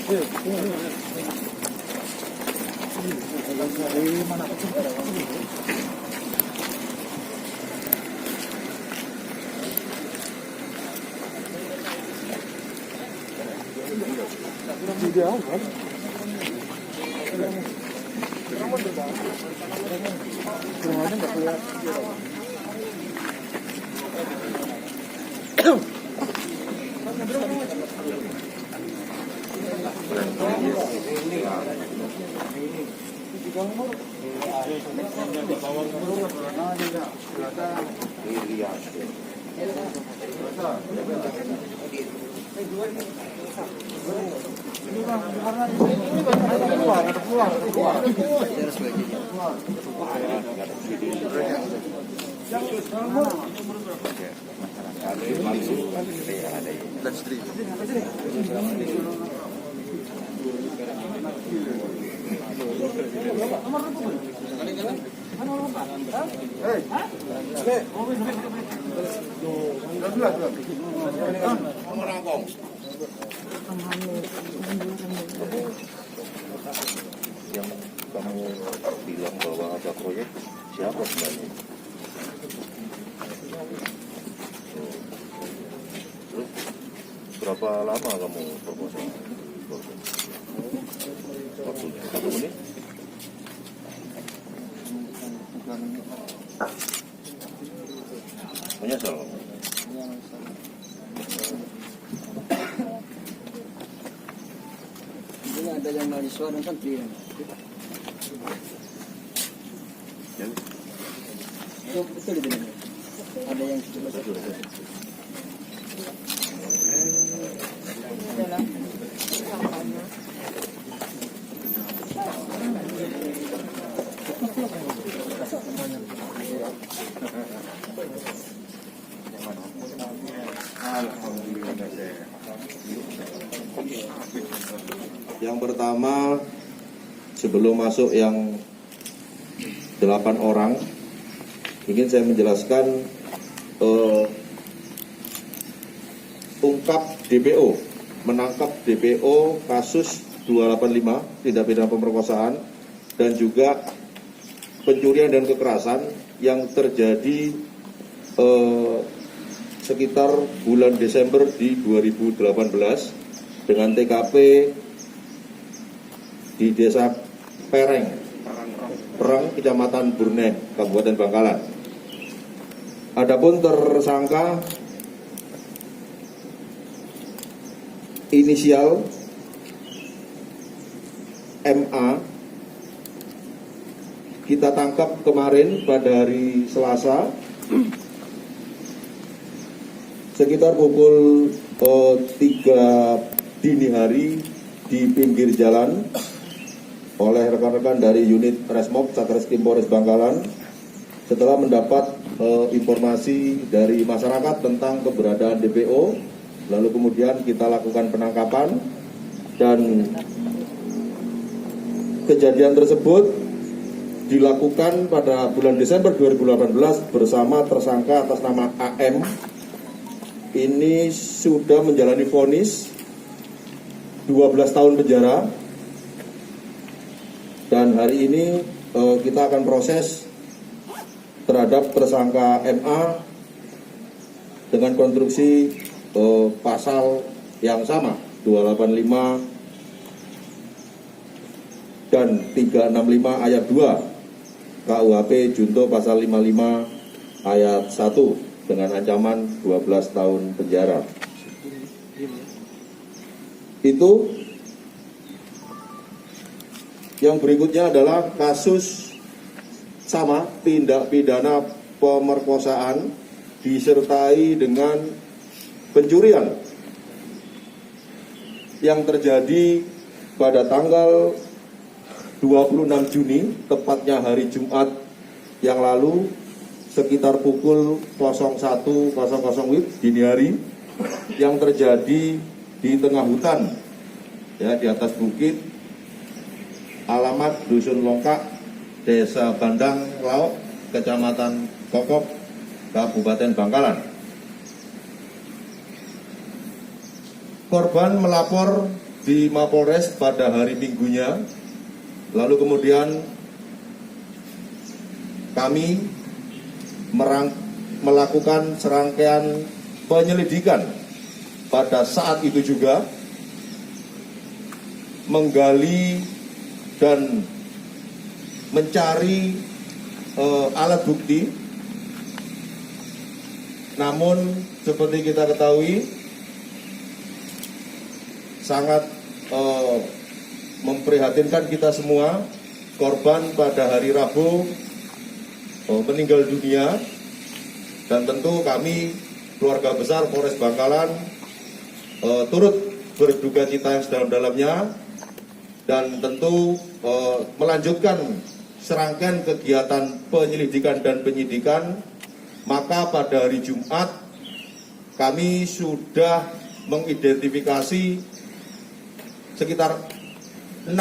Yang kamu bilang bahwa ada proyek, siapa sebenarnya? Terus berapa lama kamu perkosa? Waktunya 1 menit? Menyesal kamu? Ini ada yang mahasiswa dan santri. Itu betul itu. Ada yang Yang pertama, sebelum masuk yang 8 orang, ingin saya menjelaskan ungkap DPO, menangkap DPO kasus 285 tindak pidana pemerkosaan dan juga pencurian dan kekerasan yang terjadi sekitar bulan Desember di 2018 dengan TKP di Desa Pereng, Kecamatan Burneh, Kabupaten Bangkalan. Adapun tersangka inisial MA kita tangkap kemarin pada hari Selasa sekitar pukul 3 dini hari di pinggir jalan oleh rekan-rekan dari unit Resmob Satreskrim Polres Bangkalan setelah mendapat informasi dari masyarakat tentang keberadaan DPO, lalu kemudian kita lakukan penangkapan dan kejadian tersebut dilakukan pada bulan Desember 2018 bersama tersangka atas nama AM. Ini sudah menjalani vonis 12 tahun penjara. Dan hari ini kita akan proses terhadap tersangka MA dengan konstruksi pasal yang sama 285 dan 365 ayat 2 KUHP Junto pasal 55 ayat 1 dengan ancaman 12 tahun penjara. Itu. Yang berikutnya adalah kasus sama tindak pidana pemerkosaan disertai dengan pencurian yang terjadi pada tanggal 26 Juni, tepatnya hari Jumat yang lalu, sekitar pukul 01.00 WIB dini hari, yang terjadi di tengah hutan, ya, di atas bukit, alamat Dusun Longkak, Desa Bandang Laok, Kecamatan Kokok, Kabupaten Bangkalan. Korban melapor di Mapolres pada hari Minggunya. Lalu kemudian kami melakukan serangkaian penyelidikan pada saat itu juga, menggali dan mencari alat bukti. Namun seperti kita ketahui, sangat memprihatinkan kita semua, korban pada hari Rabu meninggal dunia, dan tentu kami keluarga besar Polres Bangkalan turut berduka cita yang sedalam-dalamnya, dan tentu melanjutkan serangkaian kegiatan penyelidikan dan penyidikan. Maka pada hari Jumat kami sudah mengidentifikasi sekitar 6,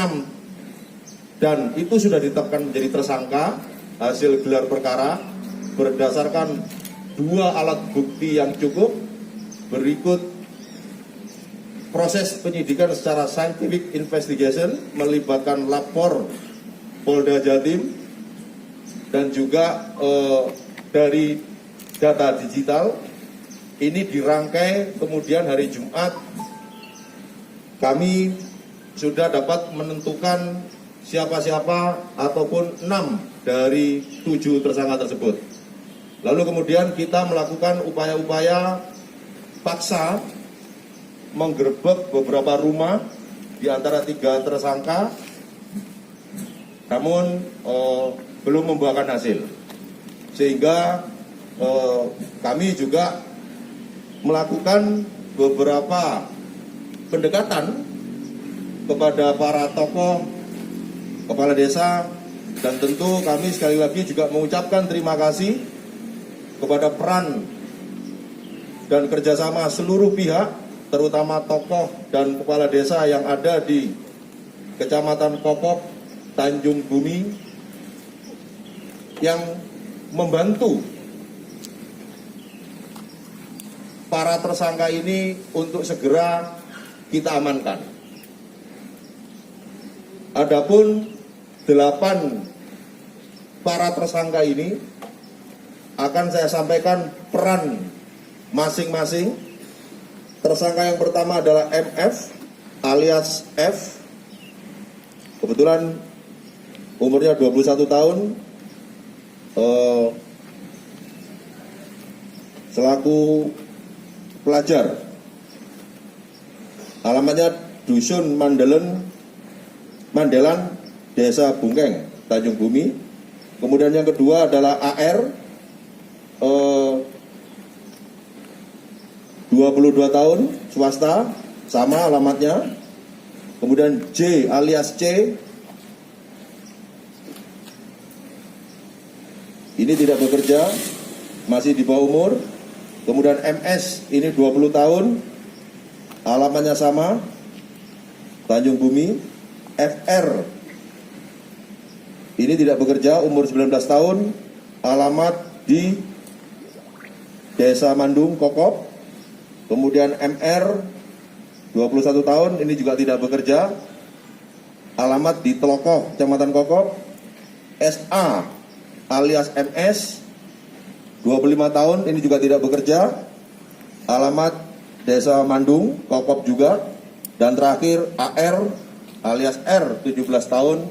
dan itu sudah ditetapkan menjadi tersangka hasil gelar perkara berdasarkan 2 alat bukti yang cukup. Berikut proses penyidikan secara scientific investigation melibatkan lapor Polda Jatim dan juga dari data digital. Ini dirangkai, kemudian hari Jumat kami sudah dapat menentukan siapa-siapa ataupun 6 dari 7 tersangka tersebut. Lalu kemudian kita melakukan upaya-upaya paksa menggerebek beberapa rumah di antara 3 tersangka, namun belum membuahkan hasil. Sehingga kami juga melakukan beberapa pendekatan kepada para tokoh, kepala desa, dan tentu kami sekali lagi juga mengucapkan terima kasih kepada peran dan kerjasama seluruh pihak, terutama tokoh dan kepala desa yang ada di Kecamatan Kokop, Tanjung Bumi, yang membantu para tersangka ini untuk segera kita amankan. Adapun 8 para tersangka ini akan saya sampaikan peran masing-masing. Tersangka yang pertama adalah MF alias F. Kebetulan umurnya 21 tahun. Selaku pelajar, alamatnya Dusun Mandelan, Desa Bungkeng, Tanjung Bumi. Kemudian yang kedua adalah AR, 22 tahun, swasta, sama alamatnya. Kemudian J alias C, ini tidak bekerja, masih di bawah umur. Kemudian MS, ini 20 tahun, alamatnya sama, Tanjung Bumi. FR, ini tidak bekerja, umur 19 tahun, alamat di Desa Mandung, Kokop. Kemudian MR, 21 tahun, ini juga tidak bekerja, alamat di Telokoh, Kecamatan Kokop. SA alias MS, 25 tahun, ini juga tidak bekerja, alamat Desa Mandung, Kokop juga. Dan terakhir AR alias R, 17 tahun,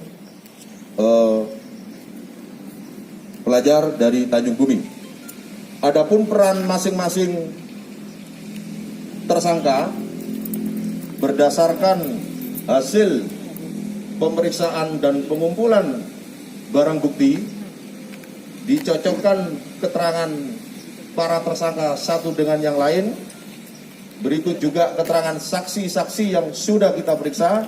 pelajar dari Tanjung Bumi. Adapun peran masing-masing tersangka berdasarkan hasil pemeriksaan dan pengumpulan barang bukti, dicocokkan keterangan para tersangka satu dengan yang lain. Berikut juga keterangan saksi-saksi yang sudah kita periksa.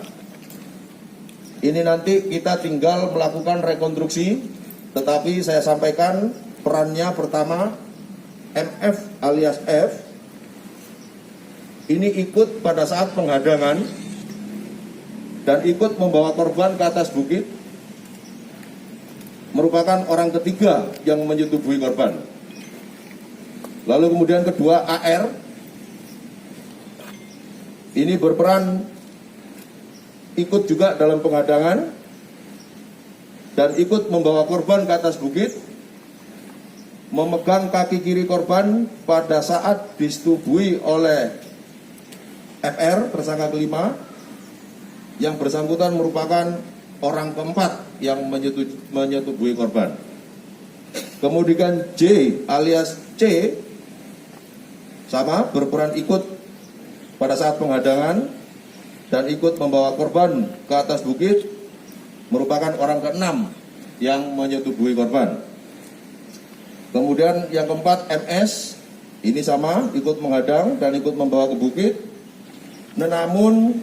Ini nanti kita tinggal melakukan rekonstruksi, tetapi saya sampaikan perannya pertama, MF alias F, ini ikut pada saat penghadangan dan ikut membawa korban ke atas bukit, merupakan orang ketiga yang menyetubuhi korban. Lalu kemudian kedua AR, ini berperan ikut juga dalam penghadangan dan ikut membawa korban ke atas bukit, memegang kaki kiri korban pada saat disetubui oleh FR, tersangka kelima, yang bersangkutan merupakan orang keempat yang menyetubui korban. Kemudian J alias C sama berperan ikut pada saat penghadangan dan ikut membawa korban ke atas bukit, merupakan orang keenam yang menyetubui korban. Kemudian yang keempat MS, ini sama ikut menghadang dan ikut membawa ke bukit. Namun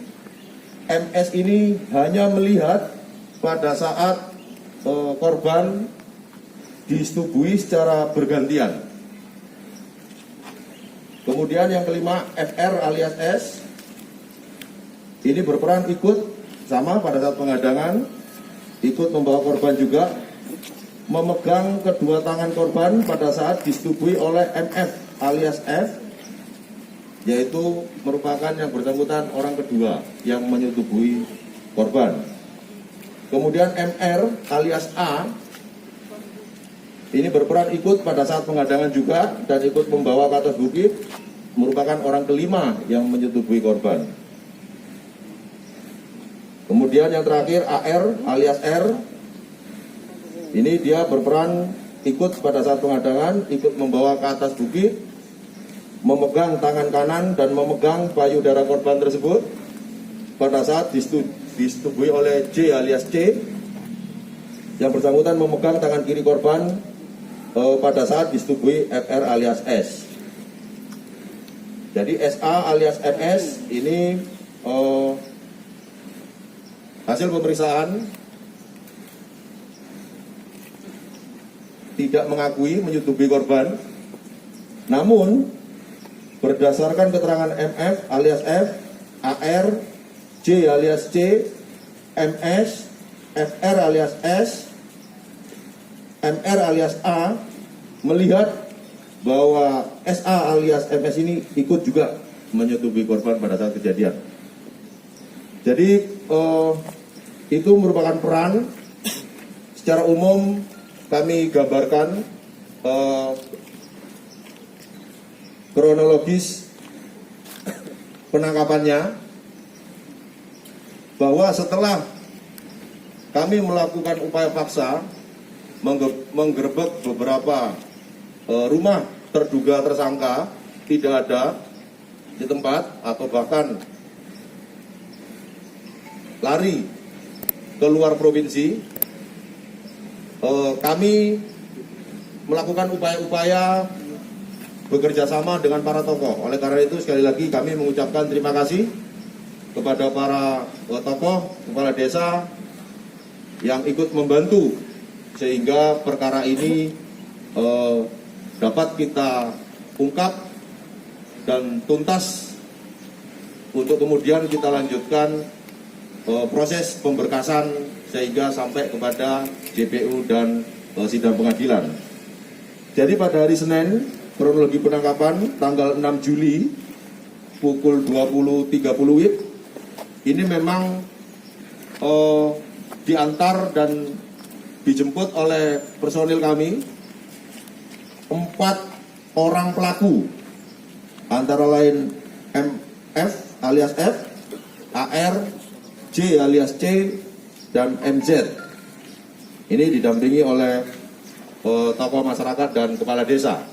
MS ini hanya melihat pada saat korban disetubui secara bergantian. Kemudian yang kelima FR alias S, ini berperan ikut sama pada saat penghadangan, ikut membawa korban juga, memegang kedua tangan korban pada saat disetubui oleh MF alias F, yaitu merupakan yang bersangkutan orang kedua yang menyetubui korban. Kemudian MR alias A, ini berperan ikut pada saat penghadangan juga dan ikut membawa ke atas bukit, merupakan orang kelima yang menyetubui korban. Kemudian yang terakhir AR alias R, ini dia berperan ikut pada saat penghadangan, ikut membawa ke atas bukit, memegang tangan kanan dan memegang payudara korban tersebut pada saat disetubui oleh J alias C, yang bersangkutan memegang tangan kiri korban pada saat disetubui FR alias S. Jadi SA alias MS ini hasil pemeriksaan tidak mengakui menyetubui korban, namun berdasarkan keterangan MF alias F, AR, J alias C, MS, FR alias S, MR alias A melihat bahwa SA alias MS ini ikut juga menyetubui korban pada saat kejadian. Jadi itu merupakan peran. Secara umum kami gambarkan kronologis penangkapannya, bahwa setelah kami melakukan upaya paksa menggerebek beberapa rumah terduga tersangka, tidak ada di tempat atau bahkan lari ke luar provinsi, kami melakukan upaya-upaya bekerja sama dengan para tokoh. Oleh karena itu sekali lagi kami mengucapkan terima kasih kepada para tokoh, kepala desa yang ikut membantu sehingga perkara ini dapat kita ungkap dan tuntas untuk kemudian kita lanjutkan proses pemberkasan sehingga sampai kepada JPU dan sidang pengadilan. Jadi pada hari Senin, kronologi penangkapan tanggal 6 Juli pukul 20.30 WIB, ini memang diantar dan dijemput oleh personil kami 4 orang pelaku, antara lain MF alias F, AR, J alias C, dan MZ. Ini didampingi oleh tokoh masyarakat dan kepala desa.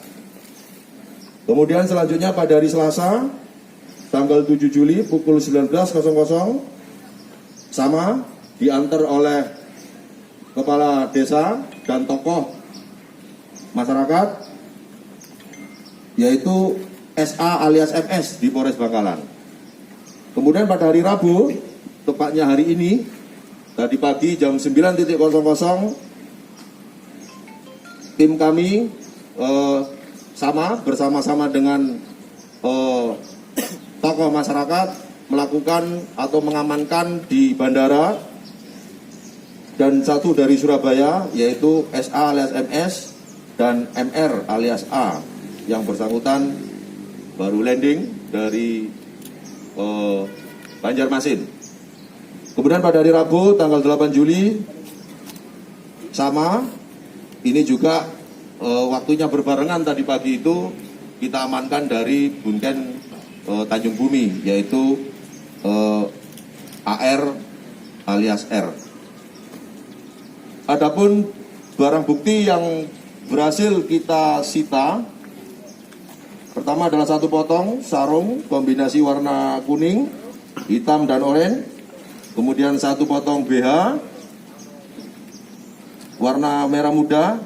Kemudian selanjutnya pada hari Selasa, tanggal 7 Juli pukul 19.00, sama diantar oleh kepala desa dan tokoh masyarakat, yaitu SA alias MS di Polres Bangkalan. Kemudian pada hari Rabu, tepatnya hari ini, tadi pagi jam 9.00, tim kami bersama-sama dengan tokoh masyarakat melakukan atau mengamankan di bandara, dan satu dari Surabaya, yaitu SA alias MS dan MR alias A, yang bersangkutan baru landing dari Banjarmasin. Kemudian pada hari Rabu tanggal 8 Juli sama, ini juga waktunya berbarengan tadi pagi itu kita amankan dari Bunken Tanjung Bumi, yaitu AR alias R. Adapun barang bukti yang berhasil kita sita, pertama adalah 1 potong sarung kombinasi warna kuning, hitam, dan oranye. Kemudian 1 potong BH warna merah muda,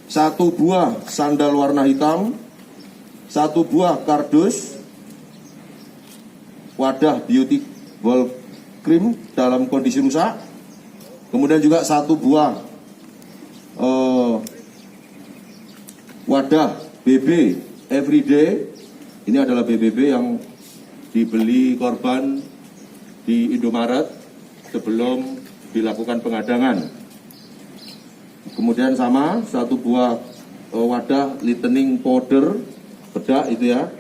1 buah sandal warna hitam, 1 buah kardus, wadah beauty ball cream dalam kondisi rusak, kemudian juga 1 buah wadah BB Everyday. Ini adalah BBB yang dibeli korban di Indomaret sebelum dilakukan pengadangan. Kemudian sama 1 buah wadah lightening powder bedak itu ya,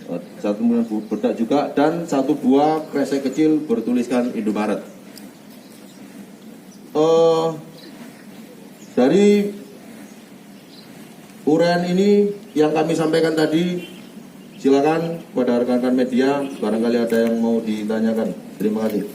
1 bedak juga, dan 1 buah kresek kecil bertuliskan Indomaret. Dari uraian ini yang kami sampaikan tadi, silakan pada rekan-rekan media barangkali ada yang mau ditanyakan. Terima kasih.